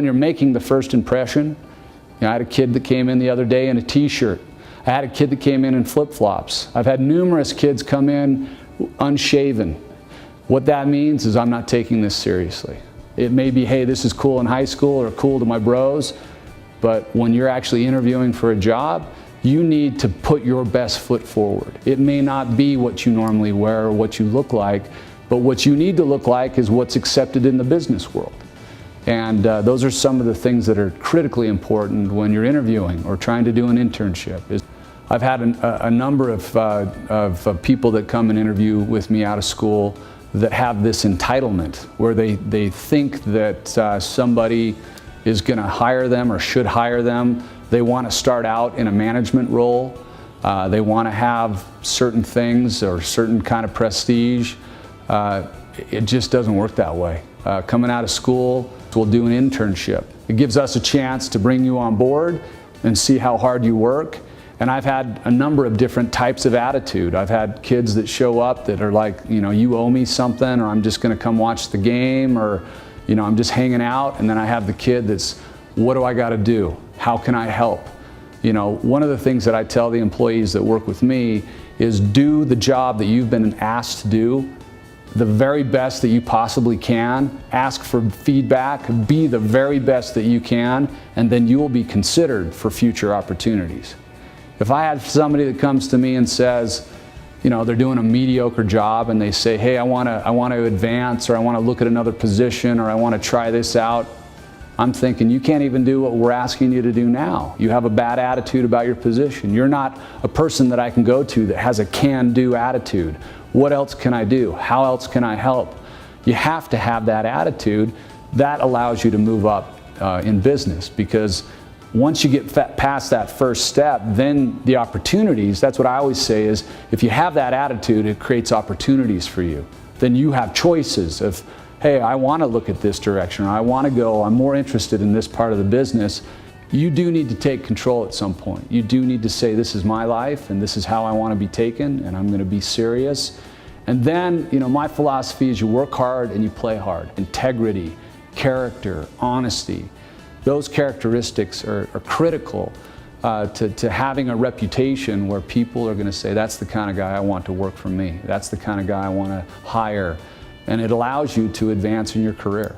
when you're making the first impression, you know, I had a kid that came in the other day in a t-shirt. I had a kid that came in flip-flops. I've had numerous kids come in unshaven. What that means is I'm not taking this seriously. It may be, hey, this is cool in high school or cool to my bros, but when you're actually interviewing for a job, you need to put your best foot forward. It may not be what you normally wear or what you look like, but what you need to look like is what's accepted in the business world. And those are some of the things that are critically important when you're interviewing or trying to do an internship. I've had a number of people that come and interview with me out of school that have this entitlement where they think that somebody is going to hire them or should hire them. They want to start out in a management role. They want to have certain things or certain kind of prestige. It just doesn't work that way. Coming out of school, we'll do an internship. It gives us a chance to bring you on board and see how hard you work. And I've had a number of different types of attitude. I've had kids that show up that are like, you know, you owe me something, or I'm just going to come watch the game, or, you know, I'm just hanging out. And then I have the kid that's, what do I got to do? How can I help? You know, one of the things that I tell the employees that work with me is do the job that you've been asked to do the very best that you possibly can. Ask for feedback, be the very best that you can, and then you will be considered for future opportunities. If I have somebody that comes to me and says, you know, they're doing a mediocre job and they say, hey, I want to advance, or I want to look at another position, or I want to try this out, I'm thinking, you can't even do what we're asking you to do now. You have a bad attitude about your position. You're not a person that I can go to that has a can-do attitude. What else can I do? How else can I help? You have to have that attitude. That allows you to move up in business, because once you get past that first step, then the opportunities, that's what I always say is, if you have that attitude, it creates opportunities for you. Then you have choices of, hey, I want to look at this direction, or I want to go, I'm more interested in this part of the business. You do need to take control at some point. You do need to say, this is my life and this is how I want to be taken, and I'm going to be serious. And then, you know, my philosophy is you work hard and you play hard. Integrity, character, honesty. Those characteristics are critical to having a reputation where people are going to say, that's the kind of guy I want to work for me. That's the kind of guy I want to hire. And it allows you to advance in your career.